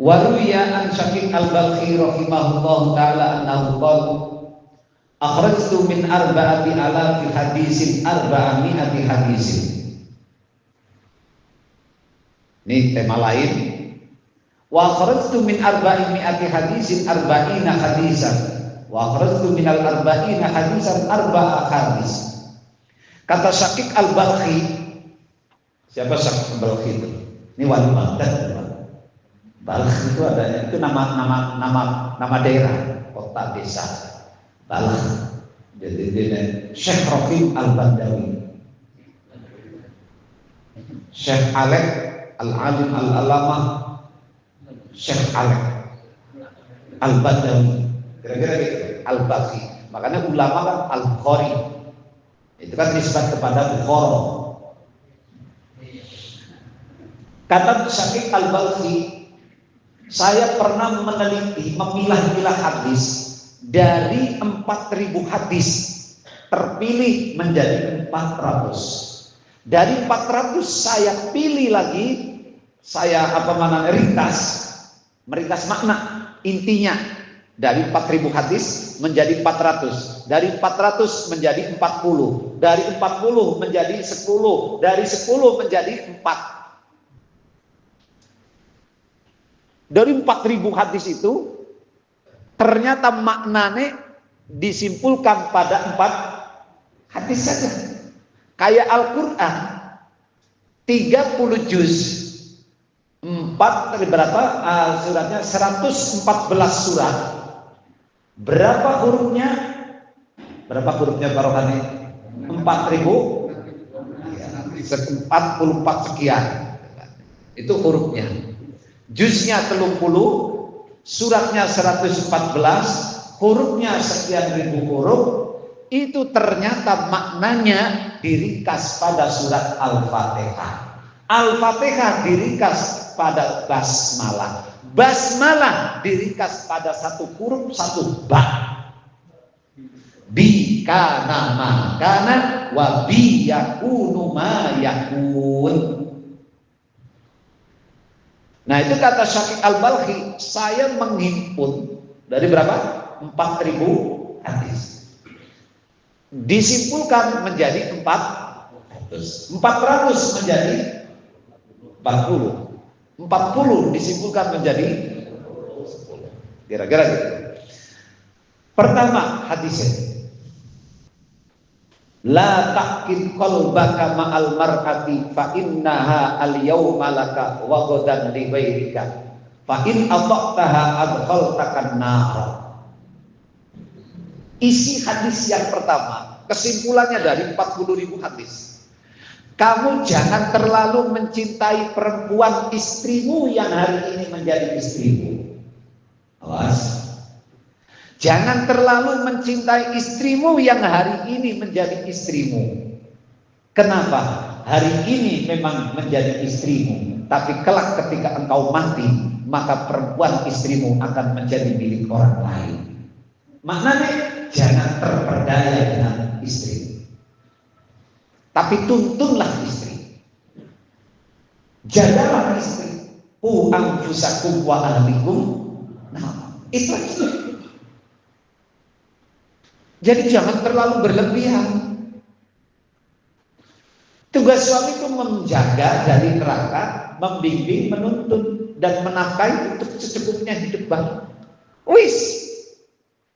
Waruya an Syaqiq al-Balkhi rahimahullahu ta'ala annahu qala akhrajtu min arba'ati alafi hadisin arba'ami'ati hadisin. Ini tema lain. Wa akhrajtu min arba'imi'ati hadisin arba'ina hadisan. Wa akhrajtu min al-arba'ina hadisan arba'a hadis. Kata Syaqiq al-Balkhi. Siapa Syaqiq al-Balkhi itu? Ini wali Baghdad. Balkh itu adanya, itu nama daerah, kota desa Balkh. Jadi dia Syekh Raqib al-Badawi, Syekh Alek al-Alim al-Alamah, Syekh Alek al-Badawi, kira-kira gitu, al-Bakhi. Makanya ulama kan al-Bukhari, itu kan nisbat kepada Bukhara. Kata Syaqiq al-Balkhi, saya pernah meneliti, memilah-milah hadis dari 4.000 hadis terpilih menjadi 400. Dari 400 saya pilih lagi, saya meringkas makna intinya dari 4.000 hadis menjadi 400. Dari 400 menjadi 40. Dari 40 menjadi 10. Dari 10 menjadi 4. Dari 4.000 hadis itu ternyata maknanya disimpulkan pada 4 hadis saja. Kayak Al-Quran 30 juz 4 berapa suratnya 114 surat. Berapa hurufnya? Berapa hurufnya Barohani? 4.000 44 sekian. Itu hurufnya. Juznya 30, suratnya 114, hurufnya sekian ribu huruf. Itu ternyata maknanya diringkas pada surat Al-Fatihah. Al-Fatihah diringkas pada basmalah. Basmalah diringkas pada satu huruf, satu ba. Bi kana ma kana wa bi yakunu ma yakun. Nah itu kata Syaqiq al-Balkhi, saya menghimpun dari berapa? 4.000 hadis. Disimpulkan menjadi 400. 400 menjadi 40. 40 disimpulkan menjadi 10. Kira-kira gitu. Pertama hadisnya. La taqid qalbaka ma'al mar'ati fa innaha al-yawma laka wa ghadan li ghairika fa in ata'taha adkhaltakan nar. Isi hadis yang pertama, kesimpulannya dari 40.000 hadis. Kamu jangan terlalu mencintai perempuan istrimu yang hari ini menjadi istrimu. Awas. Jangan terlalu mencintai istrimu yang hari ini menjadi istrimu. Kenapa? Hari ini memang menjadi istrimu, tapi kelak ketika engkau mati, maka perempuan istrimu akan menjadi milik orang lain. Maknanya jangan terperdaya dengan istri, tapi tuntunlah istri. Jagalah istri. Qu anfusakum wa ahlikum. Nah, itu. Jadi jangan terlalu berlebihan. Tugas suami itu menjaga dari neraka, membimbing, menuntun, dan menafkahi untuk secukupnya hidup baik. Wis,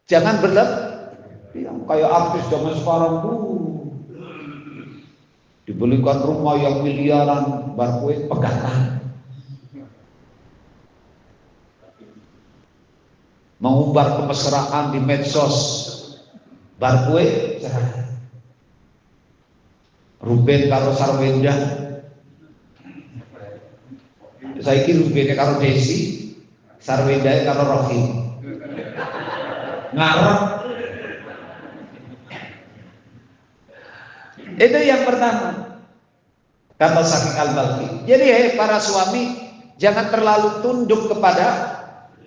jangan berlebihan. Kayak artis zaman sekarang dibelikan rumah yang miliaran, baru pegangan. Mengumbar kemesraan di medsos. Bar kue Ruben karo Sarwenda, saiki Rubene karo Desi, Sarwenda karo Rocky. Ngarep. Itu yang pertama. Kata Syaqiq al-Balkhi. Jadi para suami jangan terlalu tunduk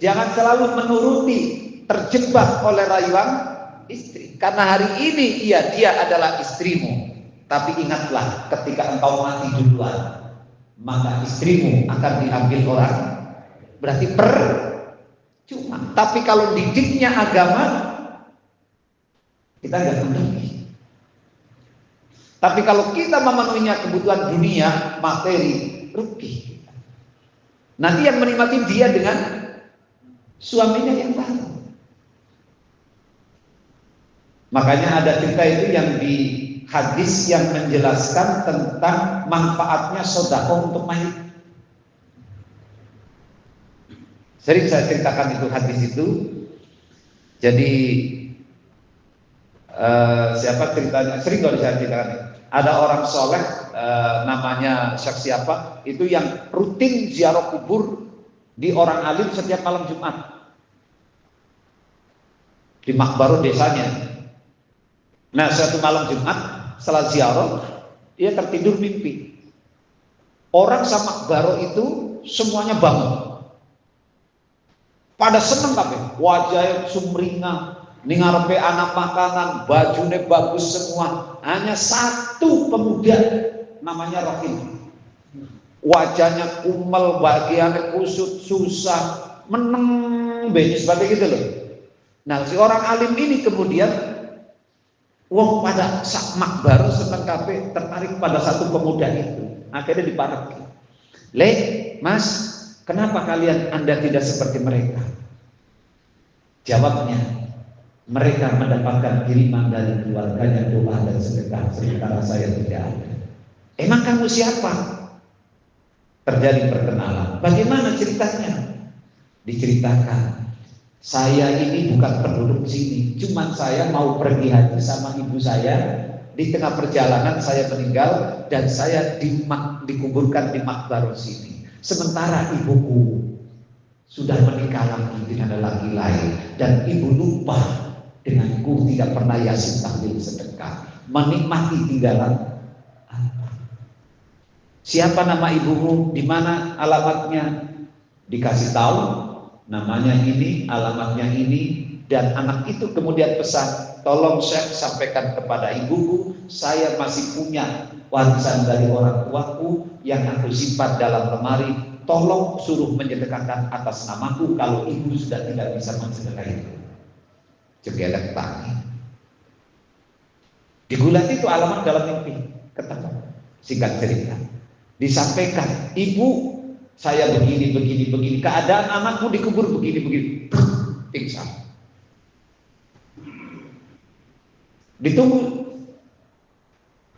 jangan selalu menuruti, terjebak oleh rayuan istri. Karena hari ini dia adalah istrimu. Tapi ingatlah ketika engkau mati duluan, maka istrimu akan diambil orang berarti percuma. Tapi kalau didiknya agama, kita nggak merugi. Tapi kalau kita memenuhinya kebutuhan dunia, materi, rugi. Nanti yang menikmati dia dengan suaminya yang baru. Makanya ada cerita itu yang di hadis yang menjelaskan tentang manfaatnya sedekah untuk mayit. Sering saya ceritakan itu hadis itu. Jadi siapa ceritanya? Sering kalau saya ceritakan. Ada orang soleh namanya Syekh siapa? Itu yang rutin ziarah kubur di orang alim setiap malam Jumat di makbaro desanya. Nah, suatu malam Jumat setelah ziarah dia tertidur mimpi. Orang sama makbaro itu semuanya bangun. Pada seneng kabeh, wajahnya sumringah. Ning ngarepe anak makanan, bajune bagus semua. Hanya satu pemuda namanya Rohim. Wajahnya kumel, bagiannya kusut, susah, meneng, benyes seperti gitu loh. Nah, si orang alim ini kemudian wong pada sak makbar seneng kabeh tertarik pada satu pemuda itu. Akhirnya dipareki. "Le, Mas, kenapa kalian Anda tidak seperti mereka?" Jawabnya, "Mereka mendapatkan kiriman dari keluarganya doa dan sedekah, sementara saya tidak ada." "Emang kamu siapa?" Terjadi perkenalan. "Bagaimana ceritanya?" Diceritakan, "Saya ini bukan penduduk sini, cuman saya mau pergi haji sama ibu saya. Di tengah perjalanan saya meninggal dan saya dikuburkan di makbaro sini. Sementara ibuku sudah menikah lagi dengan lelaki lain dan ibu lupa denganku, tidak pernah yasin tahlil sedekah, menikmati tinggalan apa. Siapa nama ibumu? Di mana alamatnya?" Dikasih tahu namanya ini, alamatnya ini, dan anak itu kemudian pesan, "Tolong Syekh sampaikan kepada ibuku, saya masih punya warisan dari orang tuaku yang aku simpan dalam lemari. Tolong suruh menyedekahkan atas namaku kalau ibu sudah tidak bisa mensedekah itu." Jegelek tangi. Digulat itu alamat dalam mimpi, ketemu. Singkat cerita, disampaikan, "Ibu, saya begini, keadaan anakmu dikubur begini. Pingsan. Ditunggu,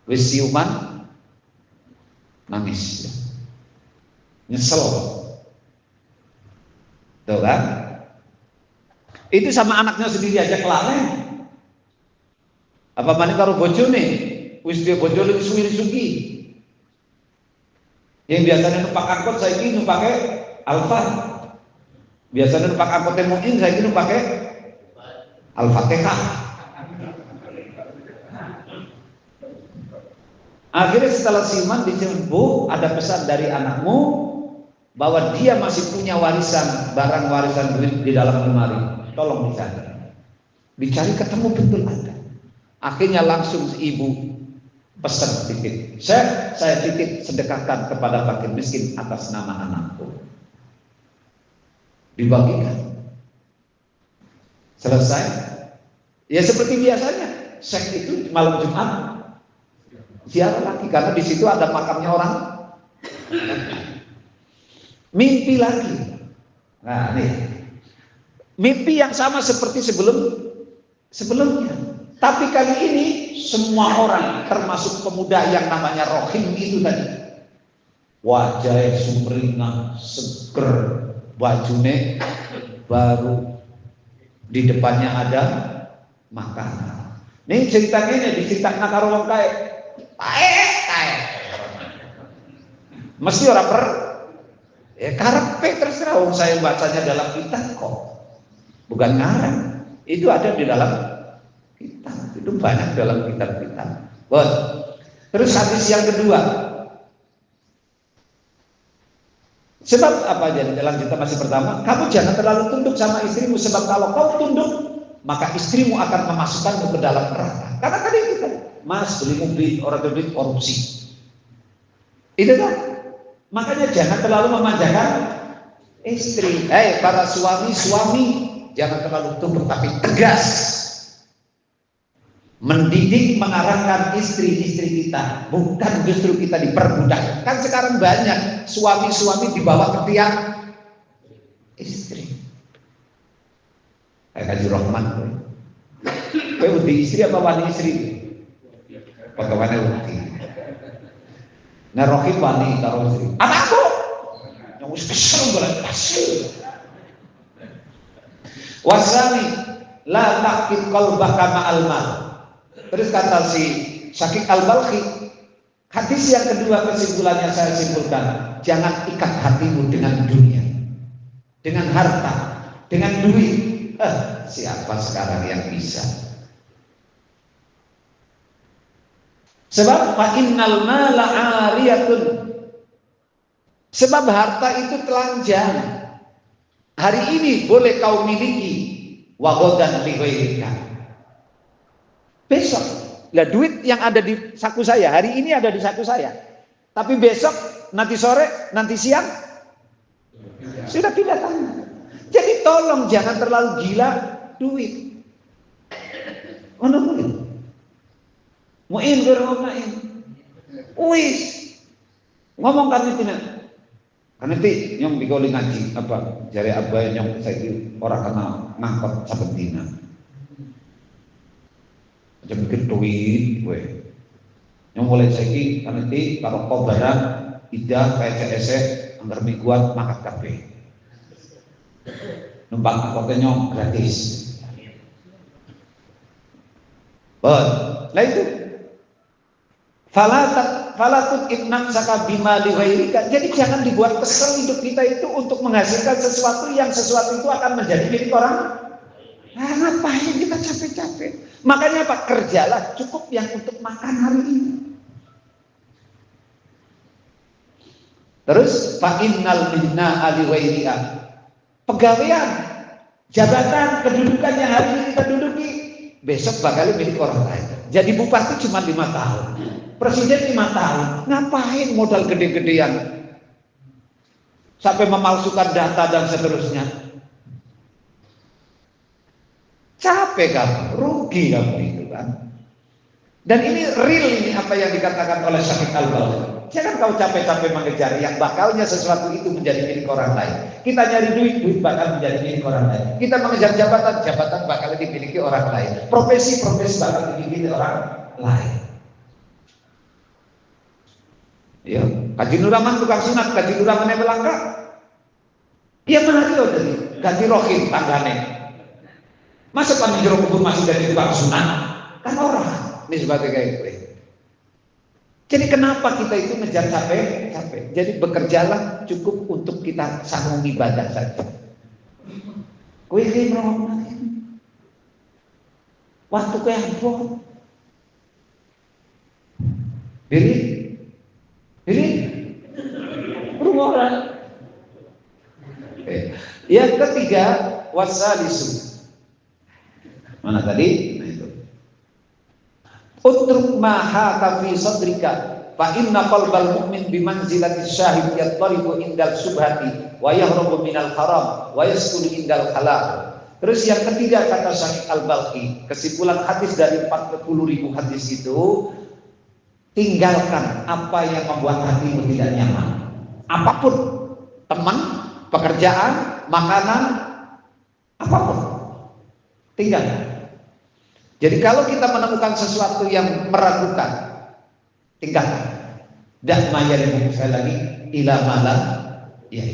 wis siuman, nangis, nyesel, tuh kan? Itu sama anaknya sendiri aja kelareng. Apa maning karo bojone, wis dia bojone suwi-suwi. Yang biasanya numpak angkot saiki numpake Alfa. Biasanya numpak angkot Muin saiki numpake Al-Fatihah. Akhirnya setelah siman dijemput, ada pesan dari anakmu bahwa dia masih punya warisan, barang warisan duit di dalam lemari. Tolong dicari. Dicari ketemu betul ada. Akhirnya langsung ibu pesan titip. Saya titip sedekahkan kepada fakir miskin atas nama anakku. Dibagikan. Selesai. Ya seperti biasanya. Syekh itu malam Jumat ziarah lagi karena di situ ada makamnya orang. Mimpi lagi. Nah, nih. Mimpi yang sama seperti sebelumnya. Tapi kali ini semua orang, termasuk pemuda yang namanya Rohim itu tadi, wajahnya sumringah, seger, bajune baru, di depannya ada makanan. Nih ceritanya ini diceritakan karo wong kae. Tae. Mesti ora ya karepe terserah, wong saya bacanya dalam kitab kok. Bukan ngarang. Itu ada di dalam kitab. Itu banyak dalam kitab-kitab. Bon. Terus hadis yang kedua. Sebab apa aja? Lanjut masih pertama, kamu jangan terlalu tunduk sama istrimu, sebab kalau kau tunduk, maka istrimu akan memasukkanmu ke dalam neraka. Karena tadi kita, Mas beli mobil, orang beli korupsi. Itu kan? Makanya jangan terlalu memanjakan istri. Para suami, jangan terlalu tumpul tapi tegas. Mendidik, mengarahkan istri-istri kita, bukan justru kita diperbudak. Kan sekarang banyak suami-suami dibawa ke tiang istri. Kayak Haji Rohman, kowe di istri apa wani istri? Bagaimana wani? Nah Rohim wani karo istri. Apa aku? Yang wis kesel banget hasil. Wasani la taqid qalbaka ma'al mal. Terus kata si Syakik Al-Balkhi, hadis yang kedua kesimpulannya saya simpulkan, jangan ikat hatimu dengan dunia, dengan harta, dengan duit. Siapa sekarang yang bisa? Sebab fa innal mala 'ariyatun. Sebab harta itu telanjang. Hari ini boleh kau miliki, wa ghadan li ghairika. Besok, lah duit yang ada di saku saya, hari ini ada di saku saya. Tapi besok, nanti sore, nanti siang, sudah pindah tangan. Jadi tolong jangan terlalu gila duit. Muin bermain. Wis. Ngomong kan itu nak. Kan itu yang dikoli ngaji apa? Jari abah yang saya orang kena ngangkot sabetina. Macam bikin duit, gue. Yang mulai saiki kan nanti kalau kau barang ida PCS anggar mingguan makan kafe. Numpang angkotnya gratis. Nah itu. Falatut ibnan saka bima liwairika. Jadi jangan dibuat kesel hidup kita itu untuk menghasilkan sesuatu yang sesuatu itu akan menjadi milik orang. Nah, ngapain kita capek-capek? Makanya Pak, kerjalah cukup yang untuk makan hari ini. Terus fa innal minna aliwairiha. Pegawaian, jabatan, kedudukan yang hari ini kita duduki besok bakal milik orang lain. Jadi bupati cuma 5 tahun, presiden 5 tahun. Ngapain modal gede-gedean sampai memalsukan data dan seterusnya? Capek kamu, rugi kamu itu kan. Dan ini real, ini apa yang dikatakan oleh Syakik Al-Balkhi. Jangan kau capek-capek mengejar yang bakalnya sesuatu itu menjadi milik orang lain. Kita nyari duit, duit bakal menjadi milik orang lain. Kita mengejar jabatan, jabatan bakal dimiliki orang lain. Profesi, profesi bakal dimiliki orang lain. Ya, Kaji Nuraman tukang sunat, Kaji Nuraman yang belangka. Iya mari loh dari ganti rohim tanggane. Masa panjang kubur masih dari tukang sunat? Kan orang ini sebagai kayak gue. Jadi kenapa kita itu ngejar capek? Jadi bekerjalah cukup untuk kita sanggup ibadah saja. Kowe iki merokok. Waktu kowe apa? Diri. Rumah. Yang ketiga, wasalisu. Mana tadi? Nah itu. Utruk ma haka fi sadrika fa inna qalbal mu'min bimanzilati syahid yattalibu indal subhati wa yahrubu minal haram wa yaskunu indal halal. Terus yang ketiga kata Syakik Al-Balkhi, kesimpulan hadis dari 40.000 hadis itu, tinggalkan apa yang membuat hatimu tidak nyaman. Apapun, teman, pekerjaan, makanan, apapun, tinggalkan. Jadi kalau kita menemukan sesuatu yang meragukan, tinggalkan. Dan mayarimu sekali lagi ila mala ya.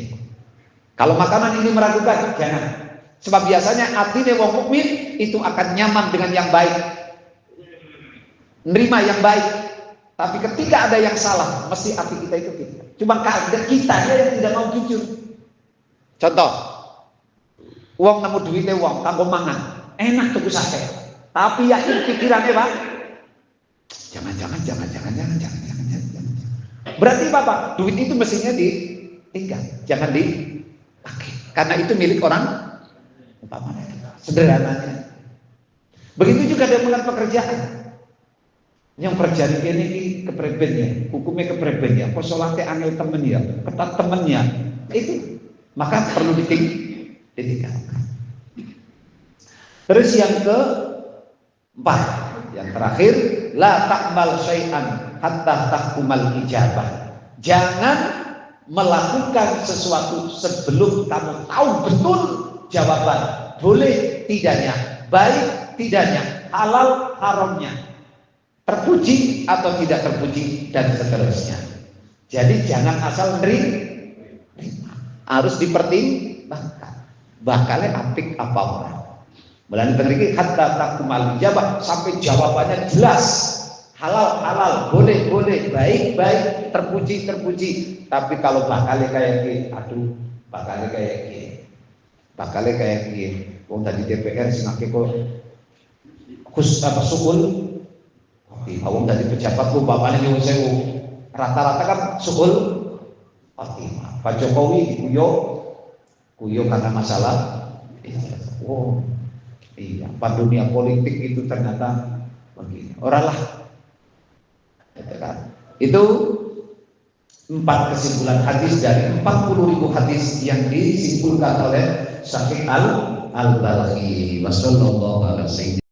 Kalau makanan ini meragukan, jangan. Sebab biasanya hatinya wong mukmin itu akan nyaman dengan yang baik, nerima yang baik. Tapi ketika ada yang salah, mesti hati kita itu gitu. Cuma kita yang tidak mau jujur. Contoh, uang nemu duitnya uang, kanggo mangan, enak tuku sate. Tapi yakin pikirannya Pak, jangan. Berarti Bapak, duit itu mestinya ditinggal, jangan dipakai, karena itu milik orang umpamanya. Sederhananya. Begitu juga dengan pekerjaan. Yang perjalanan ini kepreben ya, hukumnya kepreben ya, posolate angel temen ya, ketat temennya, itu maka perlu ditinggalkan. Terus yang keempat, yang terakhir, la ta'mal syai'an hatta tahkumal ijabah. Jangan melakukan sesuatu sebelum kamu tahu betul jawaban boleh tidaknya, baik tidaknya, halal haramnya, terpuji atau tidak terpuji, dan seterusnya. Jadi jangan asal nerima, harus dipertimbangkan bakalnya apik apa ora. Mulane mriki hatta takumal ijabah, sampai jawabannya jelas, halal halal, boleh boleh, baik baik, terpuji terpuji. Tapi kalau bakalnya kayak gini, aduh, bakalnya kayak gini. Wong tadi DPR sing akeh kok sukul. Wong tadi pejabat ku bapaknya nyuwun sewu. Rata-rata kan sukul. Pak Jokowi kuyo karena masalah. Oh, iya, pada dunia politik itu ternyata begini. Orang lah, itu 4 kesimpulan hadis dari 40.000 hadis yang disimpulkan oleh Syafiq Al-Balaghi. Wassallallahu alaihi wasallam.